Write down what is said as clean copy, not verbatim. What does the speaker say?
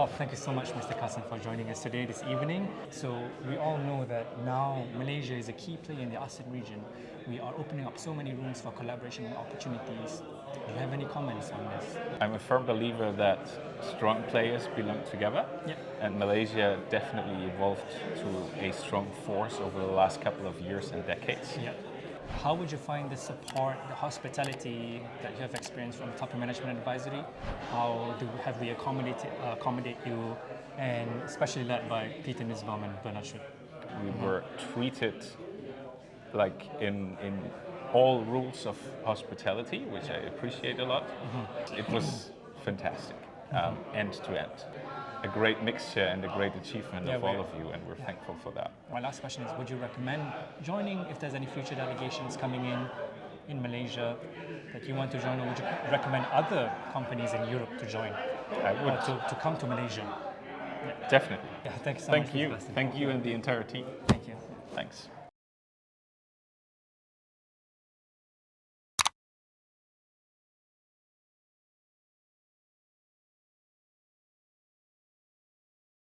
Oh, thank you so much, Mr. Carsten, for joining us today, this evening. So we all know that now Malaysia is a key player in the ASEAN region. We are opening up so many rooms for collaboration and opportunities. Do you have any comments on this? I'm a firm believer that strong players belong together, and Malaysia definitely evolved to a strong force over the last couple of years and decades. Yeah. How would you find the support, the hospitality that you have experienced from TAPiO Management Advisory? How have we accommodate you, and especially led by Peter Nisbaum and Bernard Schut? We were treated like in all rules of hospitality, which I appreciate a lot. It was fantastic, end to end. A great mixture and a great achievement of all of you, and we're thankful for that. My last question is, would you recommend joining if there's any future delegations coming in Malaysia that you want to join, or would you recommend other companies in Europe to join? I would. Or to come to Malaysia? Definitely. Yeah, thank you so much. Thank you and the entire team. Thank you. Thanks.